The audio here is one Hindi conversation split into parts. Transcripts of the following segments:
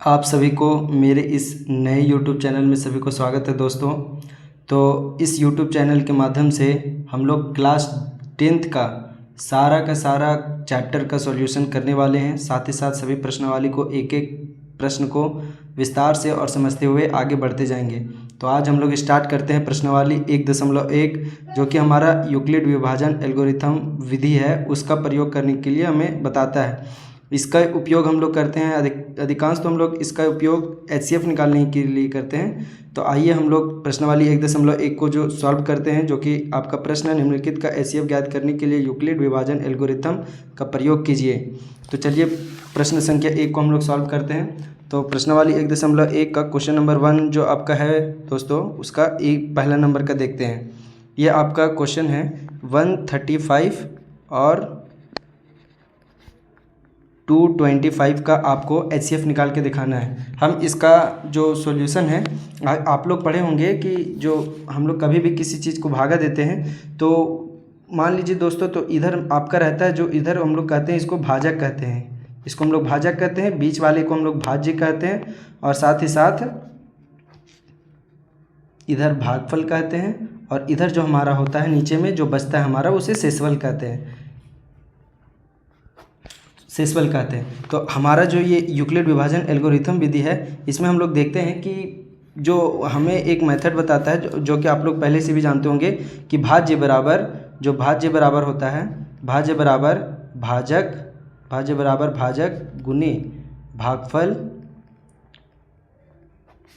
आप सभी को मेरे इस नए YouTube चैनल में सभी को स्वागत है दोस्तों। तो इस YouTube चैनल के माध्यम से हम लोग क्लास 10th का सारा चैप्टर का सॉल्यूशन करने वाले हैं। साथ ही साथ सभी प्रश्नावली को एक एक प्रश्न को विस्तार से और समझते हुए आगे बढ़ते जाएंगे। तो आज हम लोग स्टार्ट करते हैं प्रश्नावली 1.1 जो कि हमारा यूक्लिड विभाजन एल्गोरिथम विधि है, उसका प्रयोग करने के लिए हमें बताता है। इसका उपयोग हम लोग करते हैं अधिकांश तो हम लोग इसका उपयोग HCF निकालने के लिए करते हैं। तो आइए हम लोग प्रश्नावली 1.1 को जो सॉल्व करते हैं, जो कि आपका प्रश्न है निम्नलिखित का HCF ज्ञात करने के लिए यूक्लिड विभाजन एल्गोरिथम का प्रयोग कीजिए। तो चलिए प्रश्न संख्या 1 को हम लोग सॉल्व करते हैं। तो प्रश्नावली 1.1 का क्वेश्चन नंबर 1 जो आपका है दोस्तों, उसका एक पहला नंबर का देखते हैं। ये आपका क्वेश्चन है 135 और 225 का आपको HCF निकाल के दिखाना है। हम इसका जो सॉल्यूशन है, आप लोग पढ़े होंगे कि जो हम लोग कभी भी किसी चीज़ को भागा देते हैं तो मान लीजिए दोस्तों, तो इधर आपका रहता है, जो इधर हम लोग कहते हैं इसको भाजक कहते हैं, इसको हम लोग भाजक कहते हैं, बीच वाले को हम लोग भाज्य कहते हैं, और साथ ही साथ इधर भागफल कहते हैं, और इधर जो हमारा होता है नीचे में जो बचता है हमारा, उसे शेषफल कहते हैं, शेषफल कहते हैं। तो हमारा जो ये यूक्लिड विभाजन एल्गोरिथम विधि है, इसमें हम लोग देखते हैं कि जो हमें एक मेथड बताता है जो कि आप लोग पहले से भी जानते होंगे कि भाज्य बराबर होता है, भाज्य बराबर भाजक गुने भागफल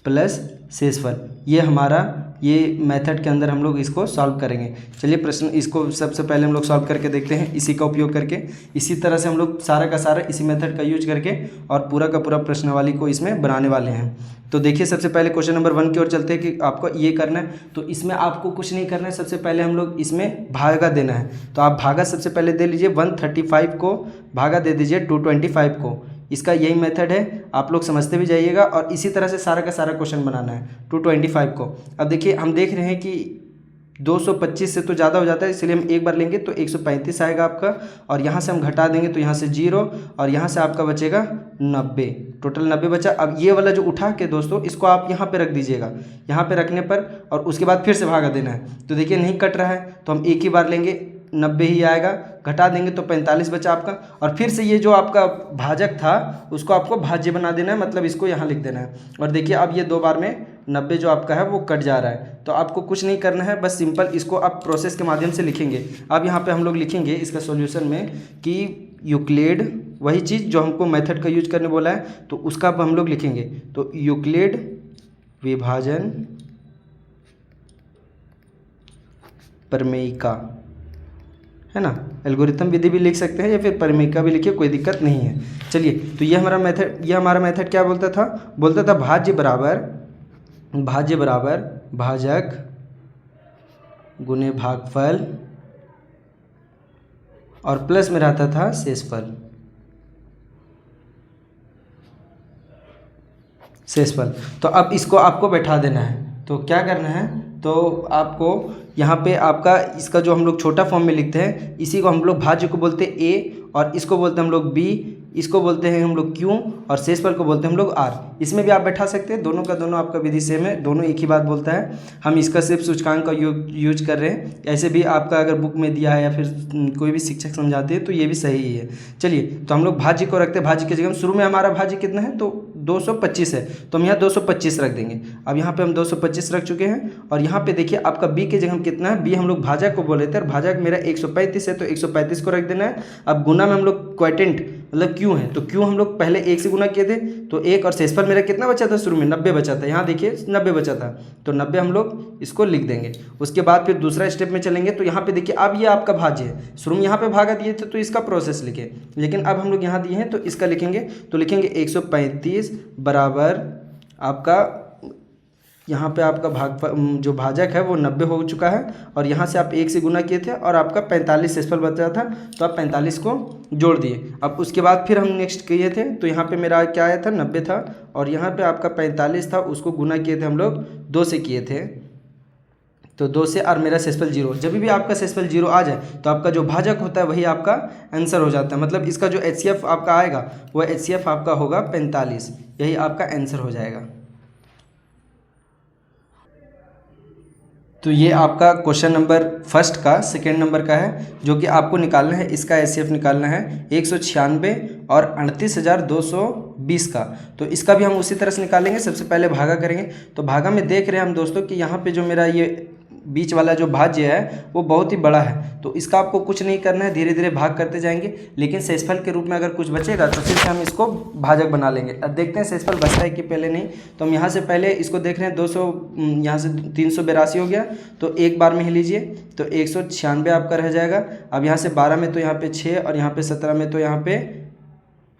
प्लस शेषफल। ये हमारा ये मेथड के अंदर हम लोग इसको सॉल्व करेंगे। चलिए प्रश्न इसको सबसे पहले हम लोग सॉल्व करके देखते हैं, इसी का उपयोग करके। इसी तरह से हम लोग सारा का सारा इसी मेथड का यूज करके और पूरा का पूरा प्रश्नावली को इसमें बनाने वाले हैं। तो देखिए सबसे पहले क्वेश्चन नंबर 1 की ओर चलते हैं कि आपको ये करना है। तो इसमें आपको कुछ नहीं करना है, सबसे पहले हम लोग इसमें भागा देना है। तो आप भागा सबसे पहले दे लीजिए, 135 को भागा दे दीजिए 225 को। इसका यही मेथड है, आप लोग समझते भी जाइएगा, और इसी तरह से सारा का सारा क्वेश्चन बनाना है 225 को। अब देखिए हम देख रहे हैं कि 225 से तो ज़्यादा हो जाता है, इसलिए हम एक बार लेंगे तो 135 आएगा आपका, और यहाँ से हम घटा देंगे तो यहाँ से 0, और यहाँ से आपका बचेगा 90, टोटल 90 बचा। अब ये वाला जो उठा के दोस्तों, इसको आप यहाँ पे रख दीजिएगा, यहाँ पे रखने पर, और उसके बाद फिर से भागा देना है। तो देखिए नहीं कट रहा है, तो हम एक ही बार लेंगे, 90 ही आएगा, घटा देंगे तो 45 बचा आपका, और फिर से ये जो आपका भाजक था उसको आपको भाज्य बना देना है, मतलब इसको यहाँ लिख देना है। और देखिए अब ये 2 बार में 90 जो आपका है वो कट जा रहा है। तो आपको कुछ नहीं करना है, बस सिंपल इसको आप प्रोसेस के माध्यम से लिखेंगे। अब यहाँ पे हम लोग लिखेंगे इसका सॉल्यूशन में कि यूक्लिड, वही चीज़ जो हमको मेथड का यूज करने बोला है, तो उसका अब हम लोग लिखेंगे। तो यूक्लिड विभाजन प्रमेयिका है ना, एल्गोरिथम विधि भी लिख सकते हैं या फिर प्रमेयिका भी लिखिए, कोई दिक्कत नहीं है। चलिए तो ये हमारा मेथड क्या बोलता था भाज्य बराबर भाजक गुने भागफल, और प्लस में रहता था शेषफल। तो अब इसको आपको बैठा देना है। तो क्या करना है, तो आपको यहाँ पे आपका इसका जो हम लोग छोटा फॉर्म में लिखते हैं, इसी को हम लोग भाज्य को बोलते हैं A, और इसको बोलते हैं हम लोग B, इसको बोलते हैं हम लोग Q, और शेषफल को बोलते हैं हम लोग R। इसमें भी आप बैठा सकते हैं, दोनों का दोनों आपका विधि सेम है, दोनों एक ही बात बोलता है। हम इसका सिर्फ सूचकांक का यूज कर रहे हैं। ऐसे भी आपका अगर बुक में दिया है या फिर कोई भी शिक्षक समझाते हैं तो ये भी सही है। चलिए तो हम लोग भाज्य को रखते हैं, भाज्य की जगह शुरू में हमारा भाज्य कितना है, तो 225 है, तो हम यहाँ 225 रख देंगे। अब यहाँ पे हम 225 रख चुके हैं, और यहाँ पे देखिए आपका B की जगह हम कितना है, B हम लोग भाजक को बोले थे, और भाजक मेरा 135 है, तो 135 को रख देना है। अब गुना में हम लोग क्वोटिएंट मतलब Q है, तो Q हम लोग पहले 1 से गुना किए थे, तो 1, और शेषफल मेरा कितना बचा था शुरू में, 90 बचा था। यहाँ देखिए 90 बचा था, तो 90 हम लोग इसको लिख देंगे। उसके बाद फिर दूसरा स्टेप में चलेंगे, तो यहाँ पे देखिए अब ये आपका भाज्य है, शुरू में यहाँ पे भागा दिए थे तो इसका प्रोसेस लिखे, लेकिन अब हम लोग यहाँ दिए हैं तो इसका लिखेंगे। तो लिखेंगे 135 बराबर आपका, यहाँ पे आपका जो भाजक है वो 90 हो चुका है, और यहाँ से आप 1 से गुना किए थे, और आपका 45 शेषफल बचा था, तो आप 45 को जोड़ दिए। अब उसके बाद फिर हम नेक्स्ट किए थे, तो यहाँ पे मेरा क्या आया था, 90 था, और यहाँ पे आपका 45 था, उसको गुना किए थे हम लोग 2 से किए थे, तो 2 से और मेरा शेषफल 0। जब भी आपका शेषफल 0 आ जाए तो आपका जो भाजक होता है वही आपका आंसर हो जाता है। मतलब इसका जो HCF आपका आएगा वो HCF आपका होगा 45, यही आपका आंसर हो जाएगा। तो ये आपका क्वेश्चन नंबर फर्स्ट का सेकेंड नंबर का है, जो कि आपको निकालना है, इसका HCF निकालना है 196 और 38,220 का। तो इसका भी हम उसी तरह से निकालेंगे। सबसे पहले भागा करेंगे। तो भागा में देख रहे हैं हम दोस्तों कि यहाँ पे जो मेरा ये बीच वाला जो भाज्य है वो बहुत ही बड़ा है, तो इसका आपको कुछ नहीं करना है, धीरे धीरे भाग करते जाएंगे। लेकिन शेषफल के रूप में अगर कुछ बचेगा तो फिर से हम इसको भाजक बना लेंगे। अब देखते हैं शेषफल बचता है कि पहले नहीं। तो हम यहाँ से पहले इसको देख रहे हैं 200, यहाँ से 382 हो गया, तो एक बार में ही लीजिए, तो 196 आपका रह जाएगा। अब यहाँ से 12 में तो यहाँ पे 6 और यहाँ पे 17 में तो यहाँ पे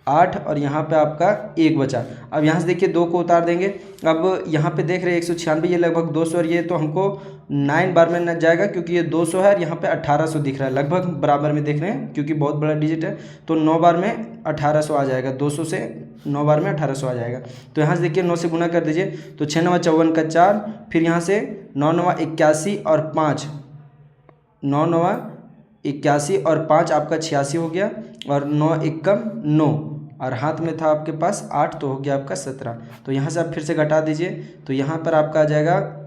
8 और यहाँ पे आपका 1 बचा। अब यहाँ से देखिए 2 को उतार देंगे। अब यहाँ पे देख रहे हैं 196, ये लगभग 200 और ये तो हमको 9 बार में न जाएगा, क्योंकि ये 200 है और यहाँ पे 1800 दिख रहा है, लगभग बराबर में देख रहे हैं क्योंकि बहुत बड़ा डिजिट है। तो 9 बार में 1800 आ जाएगा, 200 से 9 बार में 1800 आ जाएगा। तो यहाँ से देखिए 9 से गुना कर दीजिए, तो 6 9 54 का 4, फिर यहाँ से 9 9 81 और 5, 9 9 81 और 5 आपका 86 हो गया, और 9 एकम 9 और हाथ में था आपके पास 8, तो हो गया आपका 17। तो यहाँ से आप फिर से घटा दीजिए, तो यहाँ पर आपका आ जाएगा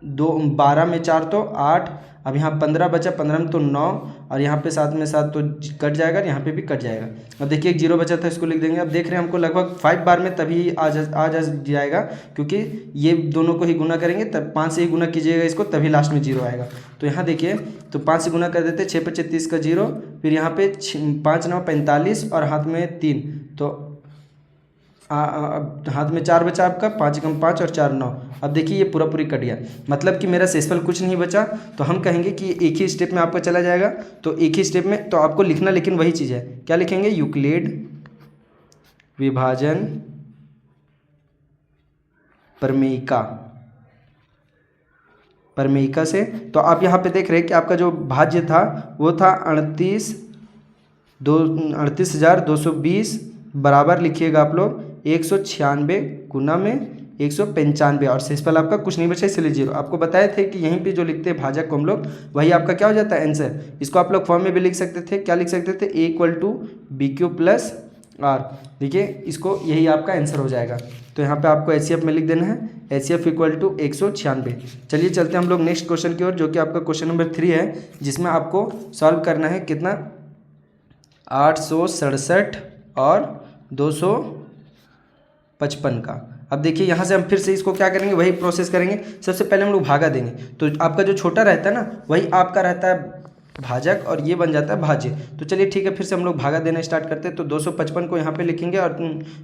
12 में 4 तो 8, अब यहाँ 15 बचा, 15 में तो 9 और यहाँ पे 7 में 7 तो कट जाएगा, यहाँ पे भी कट जाएगा। अब देखिए एक 0 बचा था, इसको लिख देंगे। अब देख रहे हैं हमको लगभग 5 बार में तभी आ जाएगा, क्योंकि ये दोनों को ही गुना करेंगे, तब 5 से ही गुना कीजिएगा इसको, तभी लास्ट में 0 आएगा। तो यहाँ देखिए, तो 5 से गुना कर देते, 6 × 36 का 0, फिर यहाँ पे 5 9 45 और हाथ में 3, तो हाथ में 4 बचा आपका, 5 × 5 और 4 9। अब देखिए ये पूरा पूरी कट गया, मतलब कि मेरा शेषफल कुछ नहीं बचा। तो हम कहेंगे कि एक ही स्टेप में आपका चला जाएगा। तो एक ही स्टेप में तो आपको लिखना लेकिन वही चीज़ है, क्या लिखेंगे? यूक्लिड विभाजन प्रमेयिका से। तो आप यहाँ पे देख रहे हैं कि आपका जो भाज्य था वो था 38,220 बराबर लिखिएगा आप लोग 196 गुना में 195, और शेषफल आपका कुछ नहीं बचा इसलिए 0। आपको बताए थे कि यहीं पे जो लिखते हैं भाजक को हम लोग, वही आपका क्या हो जाता है? आंसर। इसको आप लोग फॉर्म में भी लिख सकते थे, क्या लिख सकते थे? A = BQ + R। देखिए इसको, यही आपका आंसर हो जाएगा। तो यहाँ पे आपको HCF में लिख देना है, HCF = 196। चलिए चलते हैं हम लोग नेक्स्ट क्वेश्चन की ओर, जो कि आपका क्वेश्चन नंबर 3 है, जिसमें आपको सॉल्व करना है कितना? 867 और 255 का। अब देखिए यहाँ से हम फिर से इसको क्या करेंगे? वही प्रोसेस करेंगे। सबसे पहले हम लोग भागा देंगे, तो आपका जो छोटा रहता है ना, वही आपका रहता है भाजक और ये बन जाता है भाज्य। तो चलिए ठीक है, फिर से हम लोग भागा देना स्टार्ट करते हैं। तो 255 को यहाँ पे लिखेंगे और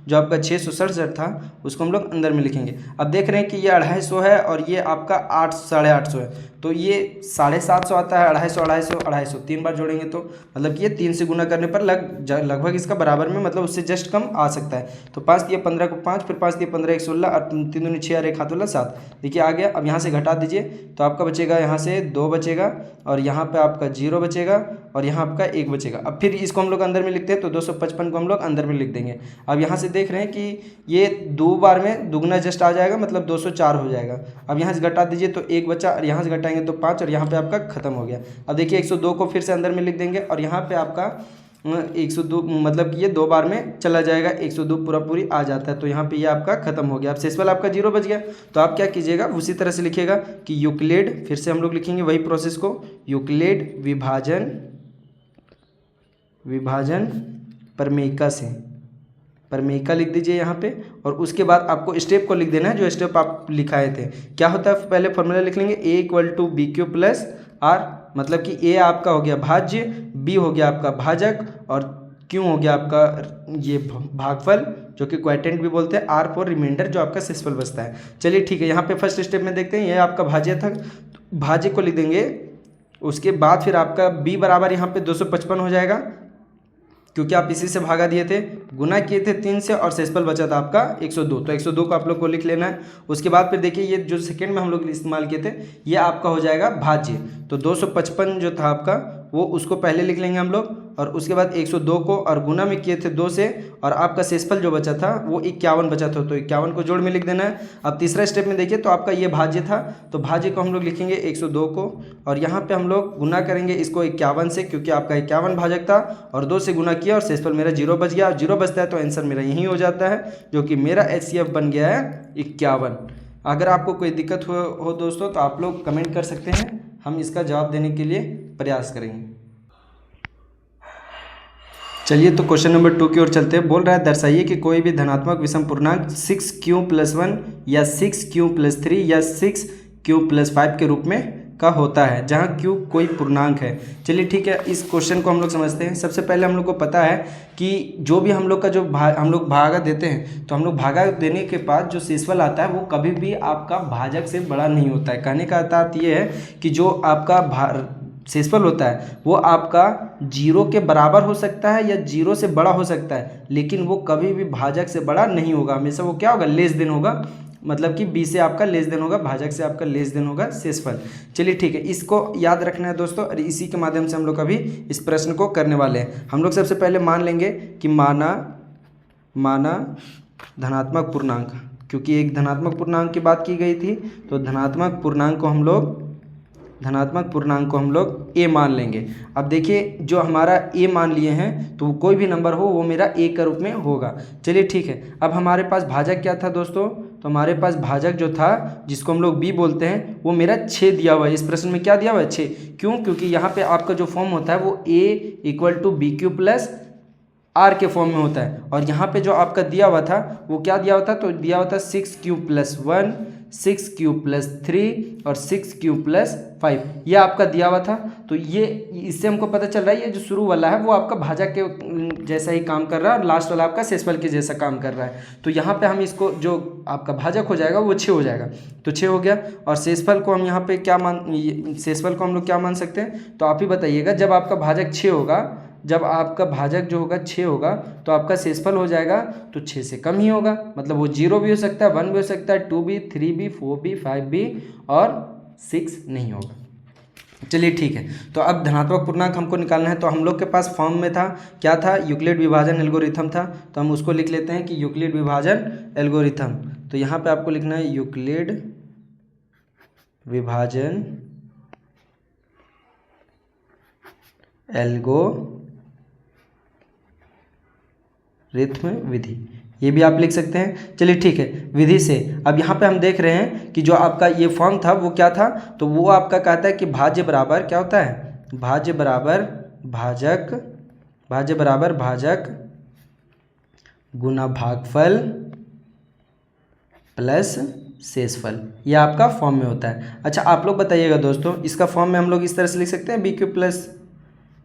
जो आपका 667 था उसको हम लोग अंदर में लिखेंगे। अब देख रहे हैं कि ये 250 है और ये आपका 850 है, तो ये 750 आता है, 250 250 250 3 बार जोड़ेंगे तो मतलब कि ये 3 से गुना करने पर लगभग इसका बराबर में, मतलब उससे जस्ट कम आ सकता है। तो 5 × 15 को 5, फिर 5 × 15 1 16 और 3 दूनी 6 और 1 हाथ वाला 7। देखिए आ गया। अब यहाँ से घटा दीजिए, तो आपका बचेगा यहाँ से 2 बचेगा और यहाँ पे आपका 0 बचेगा और यहाँ आपका 1 बचेगा। अब फिर इसको हम लोग अंदर में लिखते हैं, तो 255 को हम लोग अंदर में लिख देंगे। अब यहाँ से देख रहे हैं कि ये 2 बार में दुगना जस्ट आ जाएगा, मतलब 204 हो जाएगा। अब यहाँ से घटा दीजिए, तो 1 बचा और यहाँ से घटाएंगे तो 5 और यहाँ पे आपका खत्म हो गया। अब देखिए 102 को फिर से अंदर में लिख देंगे और यहाँ पे आपका 102, मतलब कि ये 2 बार में चला जाएगा, 102 पूरा पूरी आ जाता है। तो यहाँ पे ये आपका खत्म हो गया। अब शेषफल आपका 0 बच गया। तो आप क्या कीजिएगा? उसी तरह से लिखिएगा कि यूक्लिड, फिर से हम लोग लिखेंगे वही प्रोसेस को, यूक्लिड विभाजन प्रमेयिका लिख दीजिए यहाँ पे। और उसके बाद आपको स्टेप को लिख देना है, जो स्टेप आप लिखाए थे। क्या होता है? पहले फॉर्मूला लिख लेंगे, A = BQ + R, मतलब कि A आपका हो गया भाज्य, B हो गया आपका भाजक और Q हो गया आपका ये भागफल, जो कि क्वोटिएंट भी बोलते हैं, R फॉर रिमाइंडर, जो आपका शेषफल बचता है। चलिए ठीक है, यहाँ पे फर्स्ट स्टेप में देखते हैं, ये आपका भाज्य था, भाज्य को लिख देंगे। उसके बाद फिर आपका B बराबर यहाँ पे 255 हो जाएगा, क्योंकि आप इसी से भागा दिए थे, गुना किए थे 3 से और शेषफल बचा था आपका 102। तो 102 को आप लोग को लिख लेना है। उसके बाद फिर देखिए ये जो सेकंड में हम लोग इस्तेमाल किए थे, ये आपका हो जाएगा भाज्य। तो 255 जो था आपका वो उसको पहले लिख लेंगे हम लोग, और उसके बाद 102 को और गुना में किए थे 2 से, और आपका शेषफल जो बचा था वो 51 बचा था, तो 51 को जोड़ में लिख देना है। अब तीसरा स्टेप में देखिए तो आपका ये भाज्य था, तो भाज्य को हम लोग लिखेंगे 102 को, और यहाँ पे हम लोग गुना करेंगे इसको 51 से, क्योंकि आपका 51 भाजक था और 2 से गुना किया और शेषफल मेरा 0 बच गया। 0 बचता है तो आंसर मेरा यही हो जाता है, जो कि मेरा HCF बन गया है 51। अगर आपको कोई दिक्कत हो दोस्तों तो आप लोग कमेंट कर सकते हैं, हम इसका जवाब देने के लिए प्रयास करेंगे। चलिए तो क्वेश्चन नंबर 2 की ओर चलते हैं। बोल रहा है दर्शाइए कि कोई भी धनात्मक विषम पूर्णांक 6q+1 या 6q+3 या 6q+5 के रूप में का होता है, जहां q कोई पूर्णांक है। चलिए ठीक है, इस क्वेश्चन को हम लोग समझते हैं। सबसे पहले हम लोग को पता है कि जो भी हम लोग का जो हम लोग भागा देते हैं, तो हम लोग भागा देने के बाद जो शेषफल आता है वो कभी भी आपका भाजक से बड़ा नहीं होता है। कहने का अर्थ ये है कि जो आपका शेषफल होता है वो आपका 0 के बराबर हो सकता है या 0 से बड़ा हो सकता है, लेकिन वो कभी भी भाजक से बड़ा नहीं होगा। हमेशा वो क्या होगा, लेस देन होगा, मतलब कि b से आपका लेस देन होगा, भाजक से आपका लेस देन होगा शेषफल। चलिए ठीक है, इसको याद रखना है दोस्तों, और इसी के माध्यम से हम लोग अभी इस प्रश्न को करने वाले हैं। हम लोग सबसे पहले मान लेंगे कि माना धनात्मक पूर्णांक, क्योंकि एक धनात्मक पूर्णांक की बात की गई थी, तो धनात्मक पूर्णांक को हम लोग a मान लेंगे। अब देखिए जो हमारा a मान लिए हैं, तो कोई भी नंबर हो वो मेरा a के रूप में होगा। चलिए ठीक है, अब हमारे पास भाजक क्या था दोस्तों, तो हमारे पास भाजक जो था जिसको हम लोग b बोलते हैं, वो मेरा 6 दिया हुआ है। इस प्रश्न में क्या दिया हुआ है, 6। क्यों, क्योंकि यहाँ पे आपका जो फॉर्म होता है वो a = bq + r के फॉर्म में होता है, और यहाँ पे जो आपका दिया हुआ था वो क्या दिया हुआ था, तो दिया हुआ था 6q+1, 6q+3 और 6q+5, ये आपका दिया हुआ था। तो ये इससे हमको पता चल रहा है ये जो शुरू वाला है वो आपका भाजक के जैसा ही काम कर रहा है, और लास्ट वाला आपका शेषफल के जैसा काम कर रहा है। तो यहाँ पे हम इसको जो आपका भाजक हो जाएगा वो 6 हो जाएगा, तो 6 हो गया। और शेषफल को हम यहाँ पे शेषफल को हम लोग क्या मान सकते हैं, तो आप ही बताइएगा। जब आपका भाजक 6 होगा, जब आपका भाजक जो होगा 6 होगा, तो आपका शेषफल हो जाएगा तो 6 से कम ही होगा, मतलब वो 0 भी हो सकता है, 1 भी हो सकता है, 2 भी, 3 भी, 4 भी, 5 भी, और 6 नहीं होगा। चलिए ठीक है, तो अब धनात्मक पूर्णांक हमको निकालना है। तो हम लोग के पास फॉर्म में था, क्या था, यूक्लिड विभाजन एल्गोरिथम था। तो हम उसको लिख लेते हैं कि यूक्लिड विभाजन एल्गोरिथम। तो यहाँ पे आपको लिखना है यूक्लिड विभाजन एल्गोरिथम विधि, ये भी आप लिख सकते हैं। चलिए ठीक है, विधि से अब यहाँ पे हम देख रहे हैं कि जो आपका ये फॉर्म था वो क्या था, तो वो आपका कहता है कि भाज्य बराबर क्या होता है, भाज्य बराबर भाजक गुना भागफल प्लस शेषफल, ये आपका फॉर्म में होता है। अच्छा आप लोग बताइएगा दोस्तों, इसका फॉर्म में हम लोग इस तरह से लिख सकते हैं,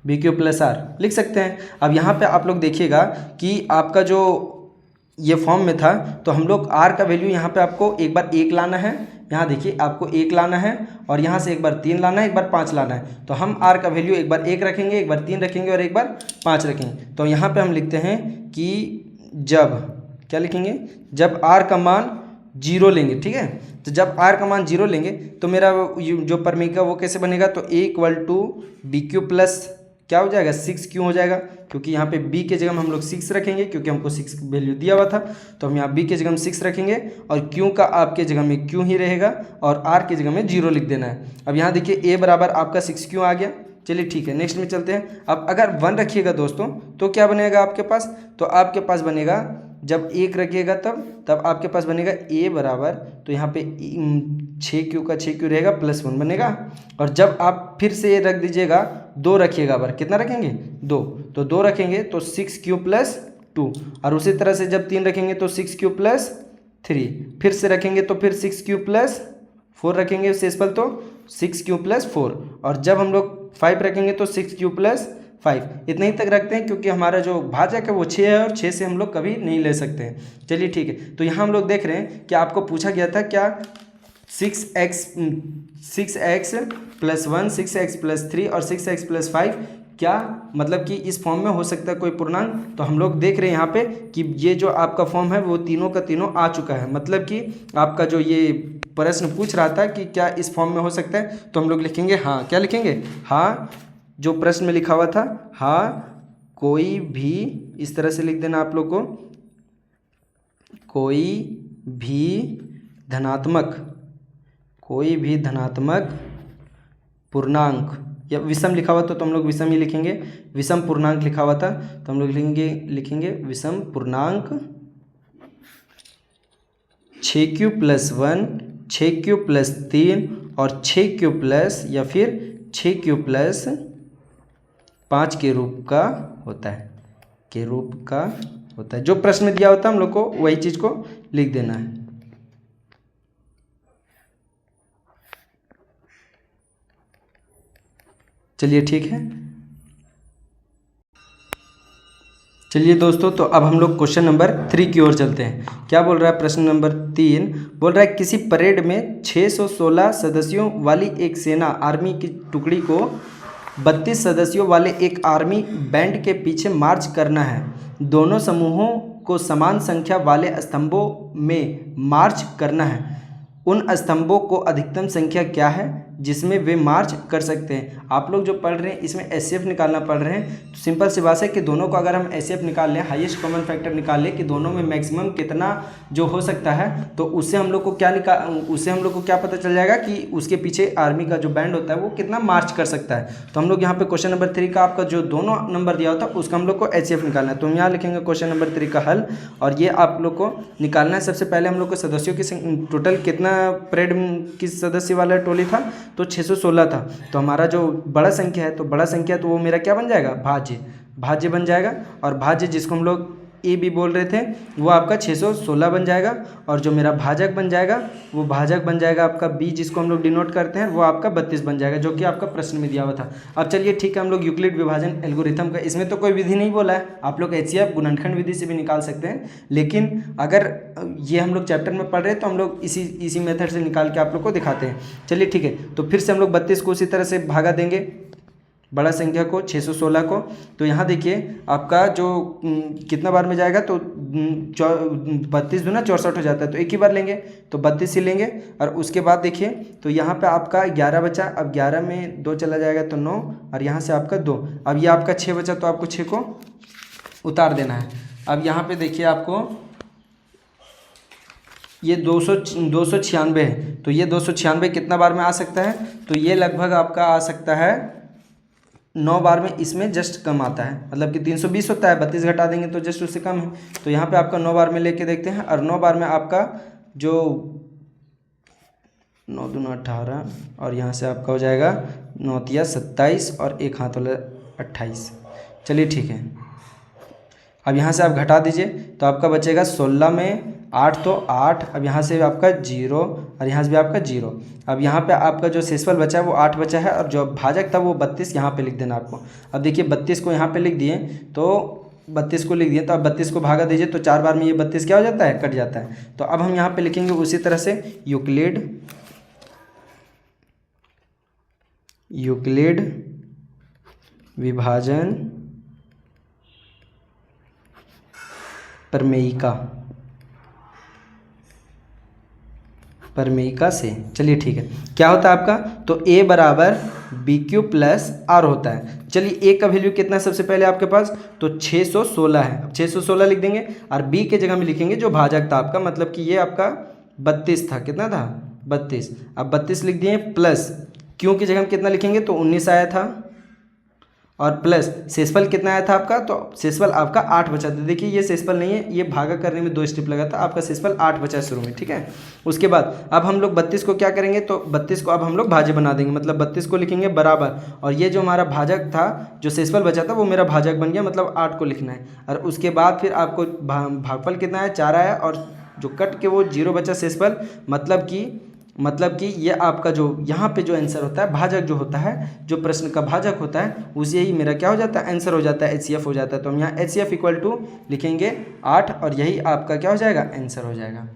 BQ+R लिख सकते हैं। अब यहाँ पे आप लोग देखिएगा कि आपका जो ये फॉर्म में था, तो हम लोग R का वैल्यू यहाँ पे आपको एक बार 1 लाना है, यहाँ देखिए आपको 1 लाना है, और यहाँ से एक बार 3 लाना है, एक बार 5 लाना है। तो हम R का वैल्यू एक बार 1 रखेंगे, एक बार 3 रखेंगे और एक बार 5 रखेंगे। तो यहाँ पे हम लिखते हैं कि जब क्या लिखेंगे, जब R का मान 0 लेंगे, ठीक है। तो जब R का मान 0 लेंगे तो मेरा जो परमीका वो कैसे बनेगा, तो A = BQ+ क्या हो जाएगा, 6q हो जाएगा, क्योंकि यहाँ पे b के जगह में हम लोग 6 रखेंगे, क्योंकि हमको 6 वैल्यू दिया हुआ था। तो हम यहाँ b के जगह में 6 रखेंगे, और q का आपके जगह में q ही रहेगा, और r के जगह में 0 लिख देना है। अब यहाँ देखिए a बराबर आपका 6q आ गया। चलिए ठीक है, नेक्स्ट में चलते हैं। अब अगर 1 रखिएगा दोस्तों तो क्या बनेगा आपके पास, तो आपके पास बनेगा, जब 1 रखिएगा तब आपके पास बनेगा a बराबर, तो यहाँ पे 6q का 6q रहेगा +1 बनेगा। और जब आप फिर से ये रख दीजिएगा, 2 रखिएगा, बार कितना रखेंगे, 2, तो 2 रखेंगे तो 6q + 2, और उसी तरह से जब 3 रखेंगे तो 6q + 3, फिर से रखेंगे तो फिर 6q + 4 रखेंगे शेषफल, तो 6q + 4, और जब हम लोग 5 रखेंगे तो 6q + 5, इतने ही तक रखते हैं, क्योंकि हमारा जो भाजक है वो 6 है, और 6 से हम लोग कभी नहीं ले सकते हैं। चलिए ठीक है, तो यहाँ हम लोग देख रहे हैं कि आपको पूछा गया था क्या, 6x + 1, 6x + 3 और 6x + 5, क्या मतलब कि इस फॉर्म में हो सकता है कोई पूर्णांक। तो हम लोग देख रहे हैं यहाँ पे कि ये जो आपका फॉर्म है वो तीनों का तीनों आ चुका है, मतलब कि आपका जो ये प्रश्न पूछ रहा था कि क्या इस फॉर्म में हो सकता है, तो हम लोग लिखेंगे हाँ, क्या लिखेंगे, हाँ जो प्रश्न में लिखा हुआ था, हाँ कोई भी, इस तरह से लिख देना आप लोग को, कोई भी धनात्मक पूर्णांक, या विषम लिखा हुआ तो हम लोग विषम ही लिखेंगे, विषम पूर्णांक लिखा हुआ था तो हम लोग लिखेंगे विषम पूर्णांक 6q+1, 6q+3 और 6q+ या फिर 6q+5 के रूप का होता है, जो प्रश्न में दिया होता है हम लोग को वही चीज़ को लिख देना है। चलिए ठीक है। चलिए दोस्तों, तो अब हम लोग क्वेश्चन नंबर 3 की ओर चलते हैं। क्या बोल रहा है प्रश्न नंबर 3? बोल रहा है किसी परेड में 616 सदस्यों वाली एक सेना आर्मी की टुकड़ी को 32 सदस्यों वाले एक आर्मी बैंड के पीछे मार्च करना है। दोनों समूहों को समान संख्या वाले स्तंभों में मार्च करना है। उन स्तंभों को अधिकतम संख्या क्या है जिसमें वे मार्च कर सकते हैं? आप लोग जो पढ़ रहे हैं इसमें एचसीएफ निकालना पढ़ रहे हैं, तो सिंपल सी बात है कि दोनों को अगर हम एचसीएफ निकाल लें, हाईएस्ट कॉमन फैक्टर निकाल लें कि दोनों में मैक्सिमम कितना जो हो सकता है, तो उससे हम लोग को क्या पता चल जाएगा कि उसके पीछे आर्मी का जो बैंड होता है वो कितना मार्च कर सकता है। तो हम लोग यहाँ पे क्वेश्चन नंबर 3 का आपका जो दोनों नंबर दिया होता है उसका हम लोग को एचसीएफ निकालना है। तो हम यहाँ लिखेंगे क्वेश्चन नंबर 3 का हल, और ये आप लोग को निकालना है। सबसे पहले हम लोग को सदस्यों की टोटल कितना परेड की सदस्य वाला टोली था, तो 616 था। तो हमारा जो बड़ा संख्या है, तो बड़ा संख्या तो वो मेरा क्या बन जाएगा, भाज्य बन जाएगा। और भाज्य जिसको हम लोग ए बी बोल रहे थे वो आपका 616 बन जाएगा। और जो मेरा भाजक बन जाएगा वो भाजक बन जाएगा आपका बी, जिसको हम लोग डिनोट करते हैं, वो आपका 32 बन जाएगा, जो कि आपका प्रश्न में दिया हुआ था। अब चलिए ठीक है, हम लोग यूक्लिड विभाजन एल्गोरिथम का, इसमें तो कोई विधि नहीं बोला है, आप लोग एचसीएफ गुणनखंड विधि से भी निकाल सकते हैं, लेकिन अगर ये हम लोग चैप्टर में पढ़ रहे हैं तो हम लोग इसी मेथड से निकाल के आप लोग को दिखाते हैं। चलिए ठीक है, तो फिर से हम लोग 32 को उसी तरह से भागा देंगे बड़ा संख्या को 616 को। तो यहाँ देखिए आपका जो कितना बार में जाएगा, तो 32 दूना 64 हो जाता है, तो एक ही बार लेंगे तो 32 ही लेंगे। और उसके बाद देखिए तो यहाँ पे आपका 11 बचा, अब 11 में 2 चला जाएगा तो 9, और यहाँ से आपका 2, अब ये आपका 6 बचा, तो आपको 6 को उतार देना है। अब यहाँ पे देखिए आपको ये 296 है, तो ये 296 कितना बार में आ सकता है, तो ये लगभग आपका आ सकता है 9 बार में, इसमें जस्ट कम आता है, मतलब कि 320 होता है, 32 घटा देंगे तो जस्ट उससे कम है। तो यहाँ पे आपका 9 बार में लेके देखते हैं, और 9 बार में आपका जो 9 दूना 18, और यहाँ से आपका हो जाएगा 9 तिया 27 और एक हाथ वाला 28। चलिए ठीक है, अब यहाँ से आप घटा दीजिए तो आपका बचेगा 16 में 8 तो 8, अब यहाँ से आपका 0 और यहाँ से भी आपका 0। अब यहाँ पे आपका जो शेषफल बचा है वो 8 बचा है, और जो भाजक था वो 32 यहाँ पे लिख देना आपको। अब देखिए 32 को यहाँ पे लिख दिए, तो 32 को लिख दिए, तो अब 32 को भागा दीजिए, तो 4 बार में ये 32 क्या हो जाता है, कट जाता है। तो अब हम यहाँ पे लिखेंगे उसी तरह से यूक्लिड विभाजन प्रमेयिका से। चलिए ठीक है, क्या होता है आपका, तो a बराबर BQ प्लस R होता है। चलिए a का वैल्यू कितना है सबसे पहले आपके पास, तो 616 है, अब 616 लिख देंगे, और b के जगह में लिखेंगे जो भाजक था आपका, मतलब कि ये आपका 32 था, कितना था 32, अब 32 लिख दिए, प्लस q की जगह में कितना लिखेंगे, तो 19 आया था, और प्लस शेषफल कितना आया था आपका, तो शेषफल आपका 8 बचा था। देखिए ये शेषफल नहीं है, ये भागा करने में 2 स्टेप लगा था, आपका शेषफल 8 बचा शुरू में, ठीक है। उसके बाद अब हम लोग 32 को क्या करेंगे, तो 32 को अब हम लोग भाज्य बना देंगे, मतलब 32 को लिखेंगे बराबर, और ये जो हमारा भाजक था, जो शेषफल बचा था वो मेरा भाजक बन गया, मतलब 8 को लिखना है। और उसके बाद फिर आपको भागफल कितना है, 4 आया, और जो कट के वो 0 बचा शेषफल, मतलब कि ये आपका जो यहाँ पे जो आंसर होता है, भाजक जो होता है, जो प्रश्न का भाजक होता है, उसे ही मेरा क्या हो जाता है, आंसर हो जाता है, एचसीएफ हो जाता है। तो हम यहाँ एचसीएफ इक्वल टू लिखेंगे 8, और यही आपका क्या हो जाएगा, आंसर हो जाएगा।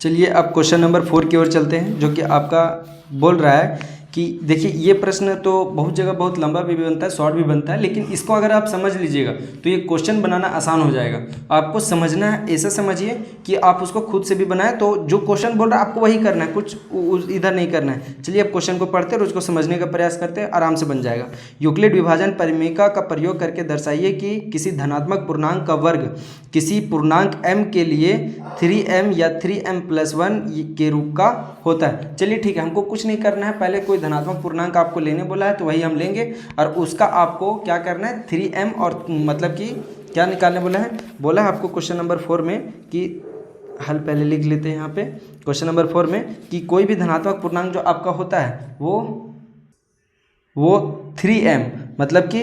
चलिए अब क्वेश्चन नंबर 4 की ओर चलते हैं, जो कि आपका बोल रहा है कि देखिए ये प्रश्न तो बहुत जगह बहुत लंबा भी बनता है, शॉर्ट भी बनता है, लेकिन इसको अगर आप समझ लीजिएगा तो ये क्वेश्चन बनाना आसान हो जाएगा। आपको समझना है, ऐसा समझिए कि आप उसको खुद से भी बनाएं, तो जो क्वेश्चन बोल रहा है आपको वही करना है, कुछ इधर नहीं करना है। चलिए अब क्वेश्चन को पढ़ते हैं और उसको समझने का प्रयास करते हैं, आराम से बन जाएगा। यूक्लिड विभाजन परिमेयिका का प्रयोग करके दर्शाइए कि किसी धनात्मक पूर्णांक का वर्ग किसी पूर्णांक m के लिए 3m या 3m+1 के रूप का होता है। चलिए ठीक है, हमको कुछ नहीं करना है, पहले कोई धनात्मक पूर्णांक आपको लेने बोला है तो वही हम लेंगे, और उसका आपको क्या करना है 3m, और मतलब कि क्या निकालने बोला है आपको क्वेश्चन नंबर 4 में कि हल पहले लिख लेते हैं यहाँ पे। क्वेश्चन नंबर 4 में कि कोई भी धनात्मक पूर्णांक जो आपका होता है वो 3m, मतलब कि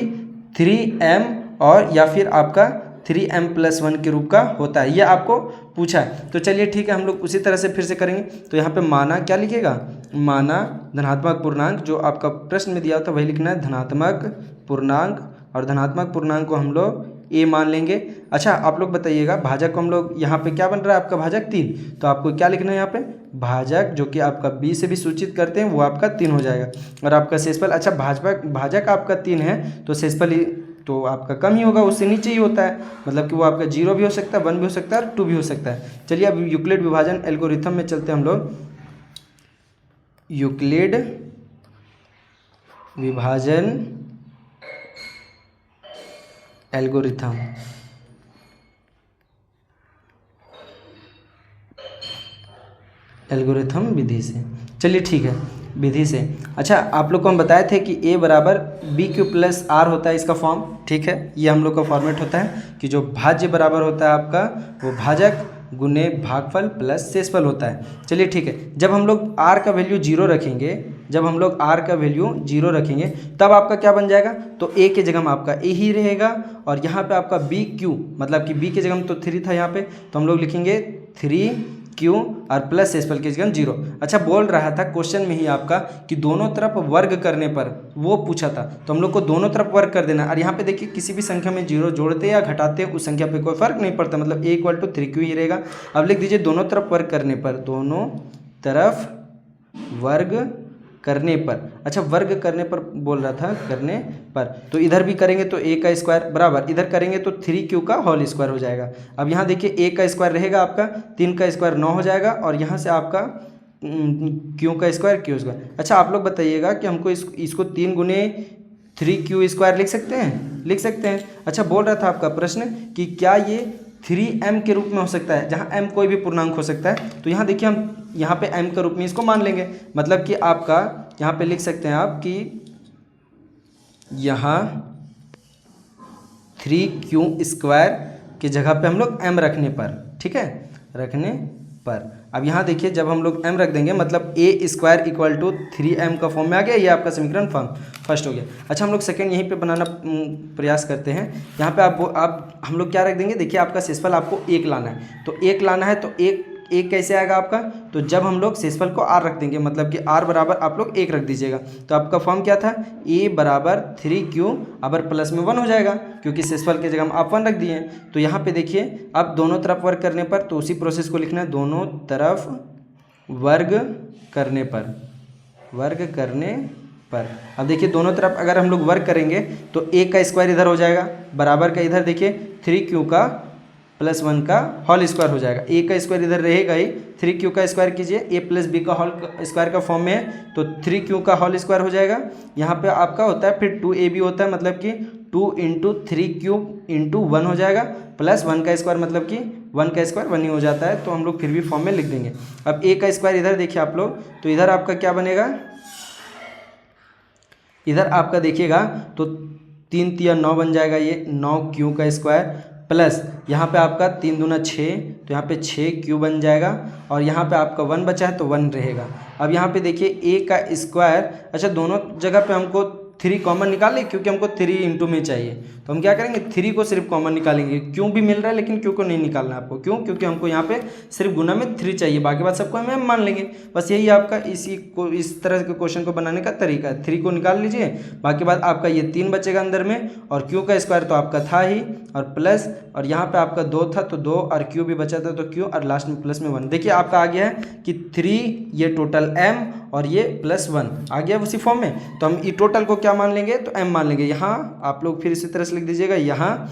3m और या फिर आपका 3m+1 के रूप का होता है, ये आपको पूछा है। तो चलिए ठीक है, हम लोग उसी तरह से फिर से करेंगे। तो यहाँ पे माना क्या लिखेगा, माना धनात्मक पूर्णांक जो आपका प्रश्न में दिया होता है वही लिखना है, धनात्मक पूर्णांक, और धनात्मक पूर्णांक को हम लोग a मान लेंगे। अच्छा आप लोग बताइएगा, भाजक को हम लोग यहाँ पे क्या बन रहा है आपका भाजक 3, तो आपको क्या लिखना है यहाँ पे भाजक, जो कि आपका b से भी सूचित करते हैं, वो आपका 3 हो जाएगा। और आपका शेषफल, अच्छा भाजक आपका 3 है तो शेषफल तो आपका कम ही होगा, उससे नीचे ही होता है, मतलब कि वो आपका 0 भी हो सकता है, 1 भी हो सकता है और 2 भी हो सकता है। चलिए अब यूक्लिड विभाजन एल्गोरिथम में चलते हैं हम लोग। यूक्लिड विभाजन एल्गोरिथम विधि से। चलिए ठीक है, विधि से। अच्छा आप लोग को हम बताए थे कि a बराबर BQ+R होता है इसका फॉर्म, ठीक है, ये हम लोग का फॉर्मेट होता है कि जो भाज्य बराबर होता है आपका वो भाजक गुने भागफल प्लस शेषफल होता है। चलिए ठीक है, जब हम लोग r का वैल्यू 0 रखेंगे, तब आपका क्या बन जाएगा, तो a के जगह में आपका a ही रहेगा, और यहाँ पे आपका BQ, मतलब कि b के जगह में तो 3 था यहाँ पे, तो हम लोग लिखेंगे 3Q और प्लस शेषफल की जगह 0। अच्छा बोल रहा था क्वेश्चन में ही आपका कि दोनों तरफ वर्ग करने पर, वो पूछा था, तो हम लोग को दोनों तरफ वर्ग कर देना। और यहाँ पे देखिए किसी भी संख्या में 0 जोड़ते या घटाते उस संख्या पे कोई फर्क नहीं पड़ता, मतलब a = 3Q ही रहेगा। अब लिख दीजिए दोनों तरफ वर्ग करने पर, दोनों तरफ वर्ग करने पर। अच्छा वर्ग करने पर बोल रहा था, करने पर, तो इधर भी करेंगे तो a का स्क्वायर बराबर, इधर करेंगे तो 3Q का होल स्क्वायर हो जाएगा। अब यहाँ देखिए a का स्क्वायर रहेगा आपका, 3 का स्क्वायर 9 हो जाएगा, और यहाँ से आपका Q का स्क्वायर Q स्क्वायर। अच्छा आप लोग बताइएगा कि हमको इसको 3 गुने 3Q स्क्वायर लिख सकते हैं। अच्छा बोल रहा था आपका प्रश्न कि क्या ये 3m के रूप में हो सकता है, जहाँ m कोई भी पूर्णांक हो सकता है। तो यहाँ देखिए हम यहाँ पे m के रूप में इसको मान लेंगे, मतलब कि आपका यहाँ पे लिख सकते हैं आप कि यहाँ 3Q स्क्वायर की जगह पे हम लोग m रखने पर, ठीक है, रखने पर। अब यहाँ देखिए जब हम लोग m रख देंगे मतलब a² = 3m का फॉर्म में आ गया, ये आपका समीकरण फॉर्म फर्स्ट हो गया। अच्छा हम लोग सेकंड यहीं पे बनाना प्रयास करते हैं। यहाँ पे आप हम लोग क्या रख देंगे, देखिए आपका शेषफल आपको 1 लाना है, तो 1 लाना है तो एक कैसे आएगा आपका, तो जब हम लोग शेषफल को r रख देंगे, मतलब कि r बराबर आप लोग 1 रख दीजिएगा, तो आपका फॉर्म क्या था, a बराबर 3Q अबर प्लस में 1 हो जाएगा, क्योंकि शेषफल की जगह हम आप 1 रख दिए हैं। तो यहाँ पे देखिए अब दोनों तरफ वर्ग करने पर, तो उसी प्रोसेस को लिखना है, दोनों तरफ वर्ग करने पर। अब देखिए दोनों तरफ अगर हम लोग वर्ग करेंगे तो a का स्क्वायर इधर हो जाएगा, बराबर का इधर देखिए 3Q का प्लस 1 का होल स्क्वायर हो जाएगा, a का स्क्वायर इधर रहेगा ही, 3Q का स्क्वायर कीजिए, a + b का होल स्क्वायर का फॉर्म में है, तो 3Q का होल स्क्वायर हो जाएगा। यहाँ पे आपका होता है फिर 2ab होता है, मतलब कि 2 × 3Q × 1 हो जाएगा, प्लस 1 का स्क्वायर, मतलब कि 1 का स्क्वायर 1 ही हो जाता है, तो हम लोग फिर भी फॉर्म में लिख देंगे। अब a का स्क्वायर इधर देखिए आप लोग, तो इधर आपका क्या बनेगा, इधर आपका देखिएगा तो 3 × 9 बन जाएगा, ये 9Q का स्क्वायर, प्लस यहाँ पे आपका 3 दूना 6, तो यहाँ पे 6Q बन जाएगा, और यहाँ पे आपका 1 बचा है तो 1 रहेगा। अब यहाँ पे देखिए a का स्क्वायर, अच्छा दोनों जगह पे हमको 3 कॉमन निकाल लें, क्योंकि हमको 3 × में चाहिए, तो हम क्या करेंगे, 3 को सिर्फ कॉमन निकालेंगे। क्यों भी मिल रहा है लेकिन क्यों को नहीं निकालना है आपको। क्यों? क्योंकि हमको यहाँ पे सिर्फ गुना में 3 चाहिए, बाकी बात सबको हम मान लेंगे। बस यही आपका इस तरह के क्वेश्चन को बनाने का तरीका है। 3 को निकाल लीजिए, बाकी बात आपका ये 3 बचेगा अंदर में, और क्यू का स्क्वायर तो आपका था ही, और प्लस, और यहाँ पे आपका 2 था तो 2, और क्यू भी बचा था तो क्यू, और लास्ट में प्लस में 1। देखिए आपका आ गया है कि 3 ये टोटल m और ये +1 आ गया उसी फॉर्म में। तो हम ई टोटल को क्या मान लेंगे, तो m मान लेंगे। यहाँ आप लोग फिर इसी तरह से लिख दीजिएगा, यहाँ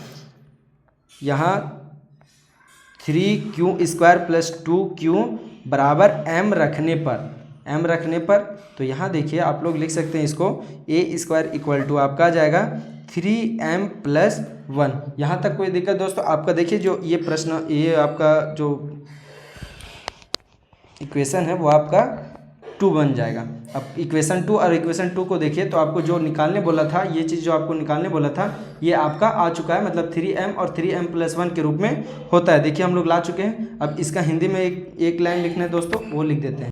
3q² + 2q बराबर m रखने पर तो यहाँ देखिए आप लोग लिख सकते हैं इसको, a² = आपका आ जाएगा 3m + 1। यहाँ तक कोई दिक्कत दोस्तों? आपका देखिए जो ये प्रश्न, ये आपका जो इक्वेशन है वो आपका 2 बन जाएगा। अब इक्वेशन 2 और इक्वेशन 2 को देखिए तो आपको जो निकालने बोला था, ये चीज़ जो आपको निकालने बोला था ये आपका आ चुका है, मतलब 3m और 3m + 1 के रूप में होता है। देखिए हम लोग ला चुके हैं। अब इसका हिंदी में एक लाइन लिखना है दोस्तों, वो लिख देते हैं।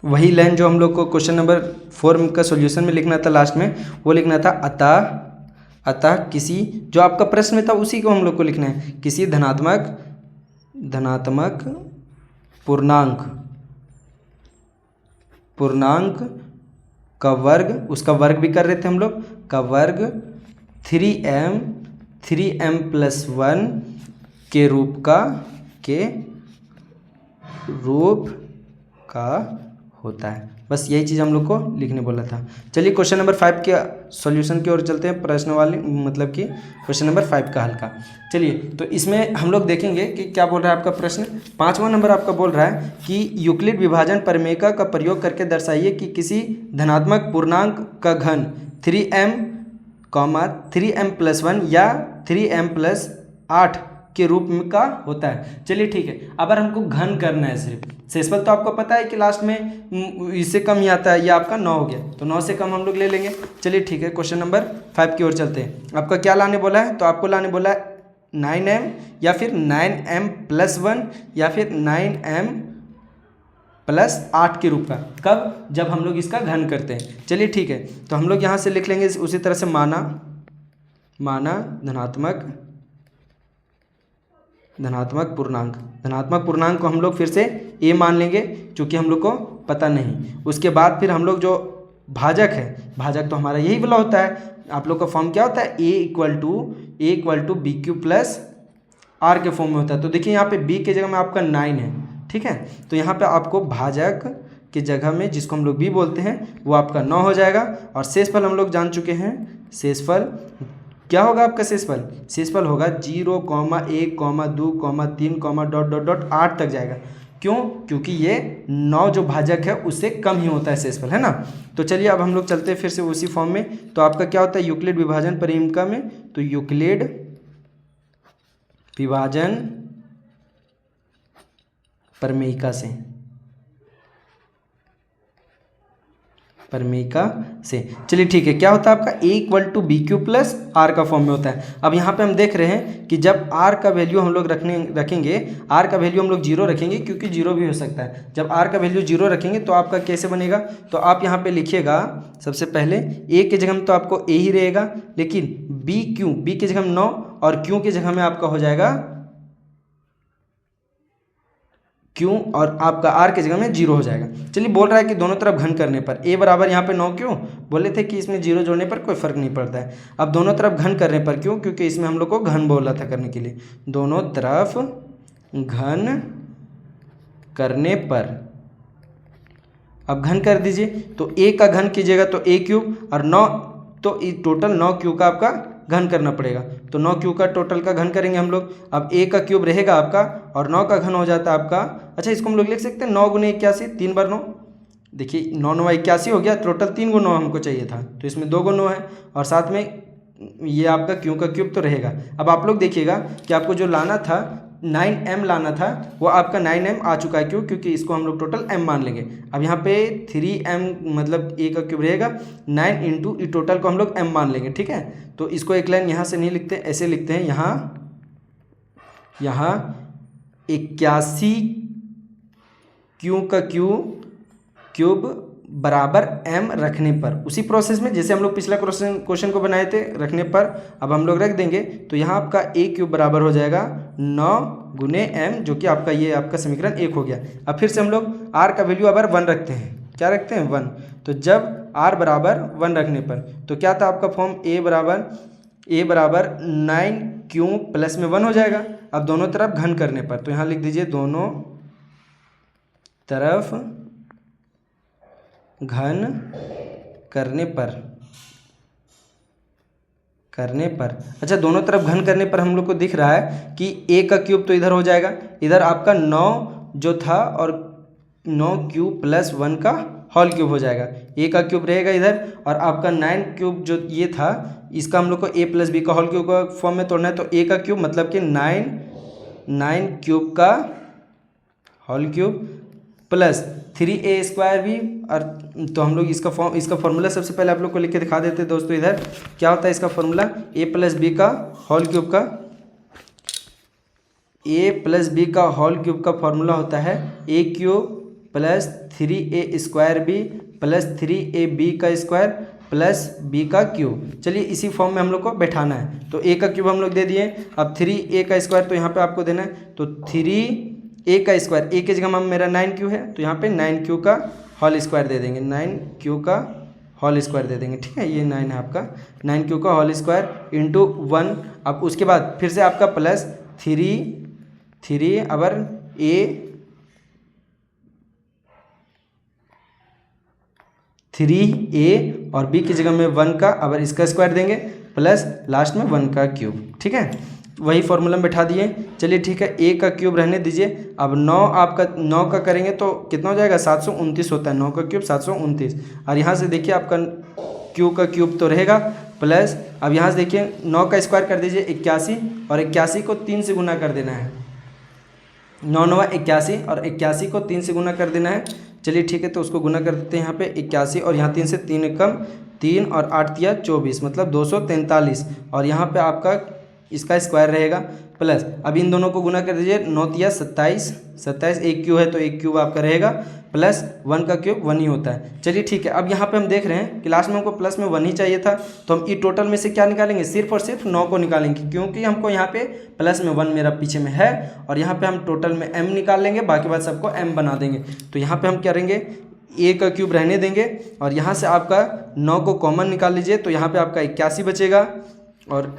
वही लाइन जो हम लोग को क्वेश्चन नंबर 4 का सॉल्यूशन में लिखना था, लास्ट में वो लिखना था, अतः किसी, जो आपका प्रश्न में था उसी को हम लोग को लिखना है। किसी धनात्मक पूर्णांक का वर्ग, उसका वर्ग भी कर रहे थे हम लोग, का वर्ग 3m + 1 के रूप का होता है। बस यही चीज़ हम लोग को लिखने बोला था। चलिए क्वेश्चन नंबर 5 के सॉल्यूशन की ओर चलते हैं, प्रश्न वाले, मतलब कि क्वेश्चन नंबर 5 का हल का। चलिए तो इसमें हम लोग देखेंगे कि क्या बोल रहा है आपका प्रश्न। 5वां नंबर आपका बोल रहा है कि यूक्लिड विभाजन प्रमेय का प्रयोग करके दर्शाइए कि किसी धनात्मक पूर्णांक का घन 3m, 3m + 1 या 3m + 8 के रूप में का होता है। चलिए ठीक है, अगर हमको घन करना है सिर्फ, शेषफल तो आपको पता है कि लास्ट में इससे कम ही आता है, ये आपका 9 हो गया, तो 9 से कम हम लोग ले लेंगे। चलिए ठीक है, क्वेश्चन नंबर 5 की ओर चलते हैं। आपका क्या लाने बोला है, तो आपको लाने बोला है 9m या फिर 9m + 1 या फिर 9m + 8 के रूप का। कब? जब हम लोग इसका घन करते हैं। चलिए ठीक है, तो हम लोग यहाँ से लिख लेंगे उसी तरह से, माना धनात्मक पूर्णांक को हम लोग फिर से a मान लेंगे, क्योंकि हम लोग को पता नहीं। उसके बाद फिर हम लोग जो भाजक है, भाजक तो हमारा यही वाला होता है। आप लोग का फॉर्म क्या होता है, a = bq + r के फॉर्म में होता है। तो देखिए यहाँ पे b के जगह में आपका 9 है, ठीक है। तो यहाँ पे आपको भाजक के जगह में, जिसको हम लोग b बोलते हैं, वो आपका 9 हो जाएगा। और शेषफल हम लोग जान चुके हैं, शेषफल क्या होगा आपका, शेषफल होगा 0, 1, 2, 3, ... 8 तक जाएगा। क्यों? क्योंकि ये 9 जो भाजक है उससे कम ही होता है शेषफल, है ना। तो चलिए अब हम लोग चलते हैं फिर से उसी फॉर्म में। तो आपका क्या होता है यूक्लिड विभाजन परिमेय में, तो यूक्लिड विभाजन परिमेय से चलिए ठीक है, क्या होता है आपका a = bq + r का फॉर्म में होता है। अब यहाँ पे हम देख रहे हैं कि जब r का वैल्यू हम लोग रखेंगे, r का वैल्यू हम लोग 0 रखेंगे, क्योंकि 0 भी हो सकता है। जब r का वैल्यू 0 रखेंगे तो आपका कैसे बनेगा, तो आप यहाँ पे लिखिएगा सबसे पहले a के जगह में तो आपको a ही रहेगा, लेकिन b के जगह में 9 और q के जगह में आपका हो जाएगा q, और आपका r के जगह में 0 हो जाएगा। चलिए बोल रहा है कि दोनों तरफ घन करने पर a बराबर यहाँ पे 9 क्यों बोले थे कि इसमें 0 जोड़ने पर कोई फर्क नहीं पड़ता है। अब दोनों तरफ घन करने पर क्यों, क्योंकि इसमें हम लोग को घन बोला था करने के लिए। दोनों तरफ घन करने पर, अब घन कर दीजिए, तो a का घन कीजिएगा तो a³ और 9, तो टोटल 9q का आपका घन करना पड़ेगा। तो 9q का टोटल का घन करेंगे हम लोग। अब a का क्यूब रहेगा आपका और 9 का घन हो जाता है आपका, अच्छा इसको हम लोग लिख सकते हैं 9 × 81, 3 बार 9, देखिए 9 × 9 = 81 हो गया। टोटल 3 × 9 हमको चाहिए था, तो इसमें 2 × 9 है, और साथ में ये आपका q का क्यूब तो रहेगा। अब आप लोग देखिएगा कि आपको जो लाना था 9m लाना था, वो आपका 9m आ चुका है। क्यों? क्योंकि इसको हम लोग टोटल m मान लेंगे। अब यहाँ पे 3m मतलब a का क्यूब रहेगा, 9 × टोटल को हम लोग m मान लेंगे, ठीक है। तो इसको एक लाइन यहाँ से नहीं लिखते, ऐसे लिखते हैं, यहाँ 81 q का क्यूब बराबर m रखने पर, उसी प्रोसेस में जैसे हम लोग पिछला क्वेश्चन को बनाए थे रखने पर अब हम लोग रख देंगे। तो यहाँ आपका a क्यूब बराबर हो जाएगा 9 गुने m, जो कि आपका ये आपका समीकरण 1 हो गया। अब फिर से हम लोग r का वैल्यू अबर 1 रखते हैं। क्या रखते हैं? 1। तो जब r बराबर 1 रखने पर तो क्या था आपका फॉर्म, a बराबर 9 क्यूब प्लस में 1 हो जाएगा। अब दोनों तरफ घन करने पर तो यहाँ लिख दीजिए दोनों तरफ घन करने पर अच्छा, दोनों तरफ घन करने पर हम लोग को दिख रहा है कि a का क्यूब तो इधर हो जाएगा, इधर आपका 9 जो था और 9 क्यूब प्लस 1 का होल क्यूब हो जाएगा। a का क्यूब रहेगा इधर और आपका 9 क्यूब जो ये था इसका हम लोग को a प्लस बी का होल क्यूब का फॉर्म में तोड़ना है। तो a का क्यूब मतलब कि 9 क्यूब का whole cube plus 3a square भी। और तो हम लोग इसका फॉर्मूला सबसे पहले आप लोग को लिख के दिखा देते हैं दोस्तों। इधर क्या होता है इसका फॉर्मूला, a प्लस बी का होल क्यूब का फॉर्मूला होता है a cube plus 3a square b plus 3ab का स्क्वायर प्लस b का क्यूब। चलिए इसी फॉर्म में हम लोग को बैठाना है। तो a का क्यूब हम लोग दे दिए, अब 3a का स्क्वायर तो यहाँ पे आपको देना है। तो 3a का स्क्वायर, a की जगह में मेरा 9 क्यू है तो यहाँ पे 9 क्यू का होल स्क्वायर दे देंगे, 9 क्यू का होल स्क्वायर दे देंगे। ठीक है, ये 9 है आपका, 9 क्यू का होल स्क्वायर इंटू 1। अब उसके बाद फिर से आपका प्लस 3 अबर a 3a और b की जगह में 1 का अबर इसका स्क्वायर देंगे प्लस लास्ट में 1 का क्यूब। ठीक है, वही फॉर्मूला में बैठा दिए। चलिए ठीक है, a का क्यूब रहने दीजिए। अब 9 आपका 9 का करेंगे तो कितना हो जाएगा, 729 होता है, 9 का क्यूब 729। और यहाँ से देखिए आपका q का क्यूब तो रहेगा प्लस, अब यहाँ से देखिए 9 का स्क्वायर कर दीजिए 81 और 81 को 3 से गुना कर देना है, 9 9 81 और 81 को 3 से गुना कर देना है। चलिए ठीक है, तो उसको गुना कर देते हैं यहाँ पे 81 और यहाँ 3 से 3 कम 3 और 8 तिया 24 मतलब 243 और यहाँ पे आपका इसका स्क्वायर रहेगा प्लस। अब इन दोनों को गुना कर दीजिए, 9 तिया 27 एक क्यूब है तो एक क्यूब आपका रहेगा प्लस 1 का क्यूब 1 ही होता है। चलिए ठीक है, अब यहाँ पे हम देख रहे हैं कि लास्ट में हमको प्लस में 1 ही चाहिए था तो हम ई टोटल में से क्या निकालेंगे, सिर्फ और सिर्फ 9 को निकालेंगे क्योंकि हमको यहाँ पे प्लस में 1 मेरा पीछे में है और यहाँ पे हम टोटल में m निकाल लेंगे, बाकी बात सबको m बना देंगे। तो यहाँ पे हम क्या करेंगे, a का क्यूब रहने देंगे और यहाँ से आपका 9 को कॉमन निकाल लीजिए तो यहाँ पे आपका 81 बचेगा और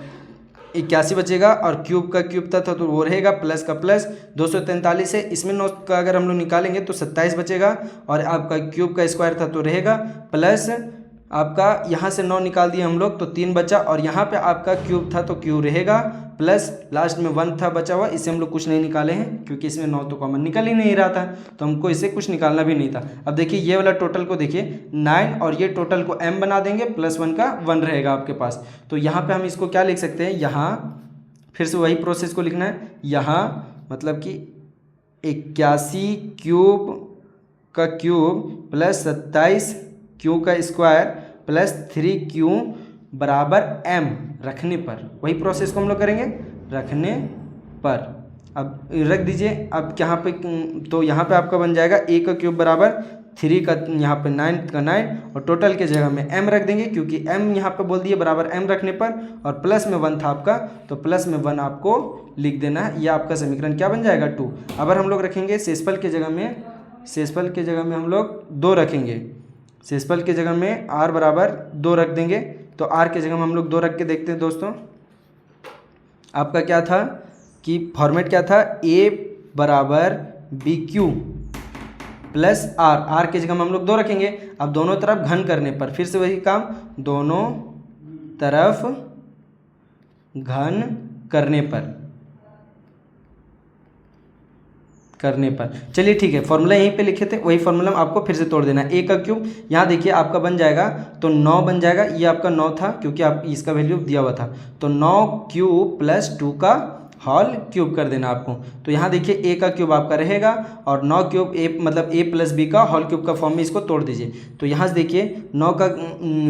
81 बचेगा और क्यूब का क्यूब था तो वो रहेगा प्लस का प्लस 243 है, इसमें 9 का अगर हम लोग निकालेंगे तो 27 बचेगा और आपका क्यूब का स्क्वायर था तो रहेगा प्लस आपका यहाँ से 9 निकाल दिए हम लोग तो 3 बचा और यहाँ पे आपका क्यूब था तो क्यूब रहेगा प्लस लास्ट में 1 था बचा हुआ, इससे हम लोग कुछ नहीं निकाले हैं क्योंकि इसमें 9 तो कॉमन निकल ही नहीं रहा था तो हमको इसे कुछ निकालना भी नहीं था। अब देखिए ये वाला टोटल को देखिए 9 और ये टोटल को m बना देंगे प्लस 1 का 1 रहेगा आपके पास। तो यहाँ पे हम इसको क्या लिख सकते हैं, यहाँ फिर से वही प्रोसेस को लिखना है, यहाँ मतलब कि 81 क्यूब का क्यूब प्लस 27 क्यू का स्क्वायर प्लस 3 क्यू बराबर m रखने पर, वही प्रोसेस को हम लोग करेंगे रखने पर। अब रख दीजिए, अब यहाँ पे तो यहाँ पे आपका बन जाएगा a का क्यूब बराबर 3 का यहाँ पे 9 का 9 और टोटल के जगह में m रख देंगे क्योंकि m यहाँ पे बोल दिए बराबर m रखने पर और प्लस में 1 था आपका तो प्लस में 1 आपको लिख देना है। यह आपका समीकरण क्या बन जाएगा 2। अगर हम लोग रखेंगे शेषफल के जगह में हम लोग 2 रखेंगे, शेषफल के जगह में r बराबर 2 रख देंगे तो r के जगह में हम लोग 2 रख के देखते हैं दोस्तों। आपका क्या था कि फॉर्मेट क्या था, a बराबर बी क्यू प्लस r के जगह में हम लोग 2 रखेंगे। अब दोनों तरफ घन करने पर फिर से वही काम, दोनों तरफ घन करने पर चलिए ठीक है, फॉर्मूला यहीं पे लिखे थे वही फॉर्मूला आपको फिर से तोड़ देना है। a का क्यूब यहाँ देखिए आपका बन जाएगा तो 9 बन जाएगा, ये आपका 9 था क्योंकि आप इसका वैल्यू दिया हुआ था तो 9 क्यूब प्लस 2 का होल क्यूब कर देना आपको। तो यहाँ देखिए a का क्यूब आपका रहेगा और 9 क्यूब a मतलब a प्लस b का होल क्यूब का फॉर्म में इसको तोड़ दीजिए। तो यहाँ से देखिए 9 का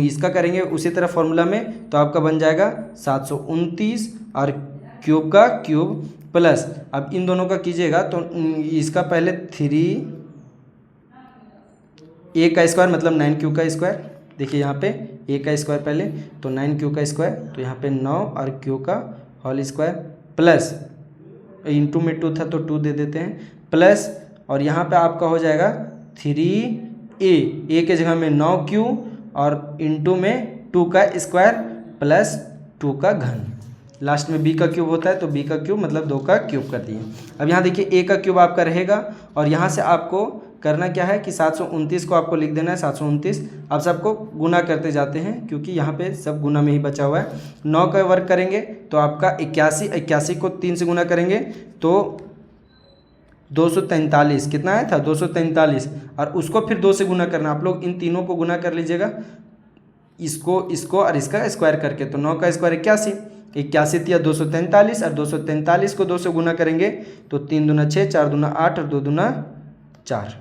इसका करेंगे उसी तरह फॉर्मूला में तो आपका बन जाएगा 729 और क्यूब का क्यूब प्लस, अब इन दोनों का कीजिएगा तो इसका पहले ए का स्क्वायर मतलब 9 का स्क्वायर, देखिए यहाँ पे ए का स्क्वायर पहले तो 9 का स्क्वायर, तो यहाँ पे 9 और क्यू का होल स्क्वायर प्लस इंटू में 2 था तो 2 दे देते हैं प्लस, और यहाँ पे आपका हो जाएगा 3a, ए के जगह में 9q और इंटू में 2 का स्क्वायर प्लस 2 का घन, लास्ट में b का क्यूब होता है तो b का क्यूब मतलब 2 का क्यूब कर दिए। अब यहाँ देखिए a का क्यूब आपका रहेगा और यहाँ से आपको करना क्या है कि 729 को आपको लिख देना है 729। अब सबको गुना करते जाते हैं क्योंकि यहाँ पे सब गुना में ही बचा हुआ है। 9 का वर्ग करेंगे तो आपका 81 को 3 से गुना करेंगे तो 243, कितना आया था 243, और उसको फिर 2 से गुना करना। आप लोग इन तीनों को गुना कर लीजिएगा, इसको और इसका स्क्वायर करके, तो 9 का स्क्वायर 81 दिया 243 और 243 को 2 से गुना करेंगे तो 3 दूना 6, 4 दूना 8 और 2 दूना 4,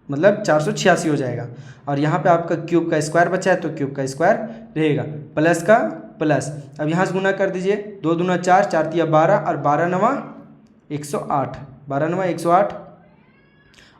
मतलब 486 हो जाएगा। और यहाँ पे आपका क्यूब का स्क्वायर बचा है तो क्यूब का स्क्वायर रहेगा प्लस का प्लस। अब यहाँ से गुना कर दीजिए, 2 दूना 4, 4 तिया 12 और 12 नवा 108, 12 नवा 108,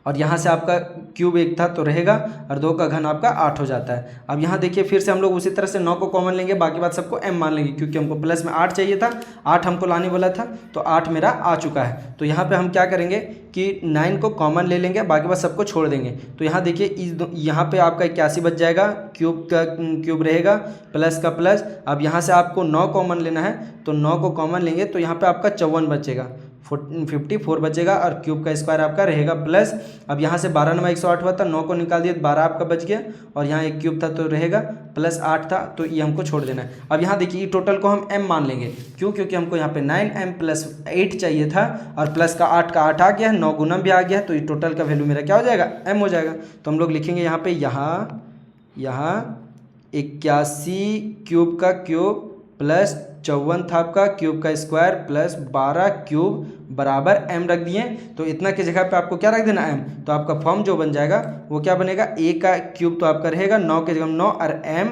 और यहाँ से आपका क्यूब 1 था तो रहेगा और 2 का घन आपका 8 हो जाता है। अब यहाँ देखिए फिर से हम लोग उसी तरह से 9 को कॉमन लेंगे, बाकी बात सबको m मान लेंगे क्योंकि हमको प्लस में 8 चाहिए था, 8 हमको लाने वाला था तो 8 मेरा आ चुका है। तो यहाँ पे हम क्या करेंगे कि 9 को कॉमन ले लेंगे, बाकी बात सबको छोड़ देंगे। तो यहाँ देखिए यहाँ पे आपका 81 बच जाएगा, क्यूब का क्यूब रहेगा प्लस का प्लस। अब यहाँ से आपको 9 कॉमन लेना है तो 9 को कॉमन लेंगे तो यहाँ पे आपका 54 बचेगा, 54 बचेगा और क्यूब का स्क्वायर आपका रहेगा प्लस। अब यहाँ से 12 नवा 108 हुआ था, 9 को निकाल दिया 12 आपका बच गया और यहाँ एक क्यूब था तो रहेगा प्लस 8 था तो ये हमको छोड़ देना है। अब यहाँ देखिए ये टोटल को हम m मान लेंगे, क्यों? क्योंकि हमको यहाँ पे 9m + 8 चाहिए था और प्लस का 8 आ गया है, 9 गुना भी आ गया है, तो ये टोटल का वैल्यू मेरा क्या हो जाएगा m हो जाएगा। तो हम लोग लिखेंगे यहाँ पे यहाँ 81 क्यूब का क्यूब प्लस 54 था आपका क्यूब का स्क्वायर प्लस 12 क्यूब बराबर m रख दिए। तो इतना की जगह पे आपको क्या रख देना m, तो आपका फॉर्म जो बन जाएगा वो क्या बनेगा, a का क्यूब तो आपका रहेगा 9 के जगह 9 और m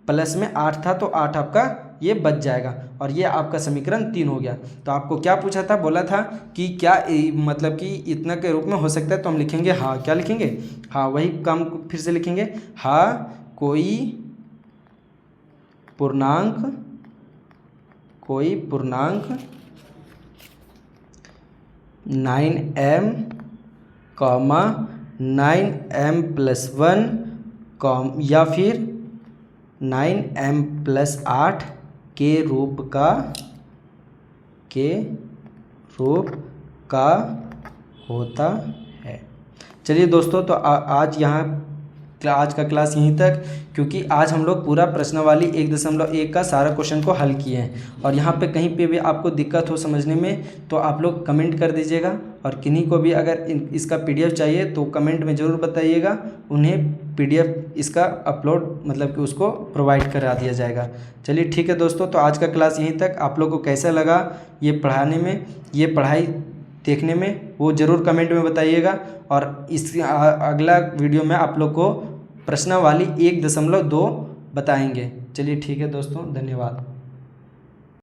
प्लस में 8 था तो 8 आपका ये बच जाएगा और ये आपका समीकरण 3 हो गया। तो आपको क्या पूछा था, बोला था कि क्या मतलब कि इतना के रूप में हो सकता है, तो हम लिखेंगे हाँ, क्या लिखेंगे, हाँ वही काम फिर से लिखेंगे, हाँ कोई पूर्णांक 9m, 9m + 1 या फिर 9m + 8 के रूप का होता है। चलिए दोस्तों, तो आज का क्लास यहीं तक, क्योंकि आज हम लोग पूरा प्रश्नावली 1.1 का सारा क्वेश्चन को हल किए हैं। और यहाँ पे कहीं पे भी आपको दिक्कत हो समझने में तो आप लोग कमेंट कर दीजिएगा, और किन्हीं को भी अगर इसका PDF चाहिए तो कमेंट में ज़रूर बताइएगा, उन्हें PDF इसका अपलोड मतलब कि उसको प्रोवाइड करा दिया जाएगा। चलिए ठीक है दोस्तों, तो आज का क्लास यहीं तक। आप लोग को कैसा लगा ये पढ़ाने में, ये पढ़ाई देखने में, वो ज़रूर कमेंट में बताइएगा। और इस अगला वीडियो में आप लोग को प्रश्नावली 1.2 बताएंगे। चलिए ठीक है दोस्तों, धन्यवाद।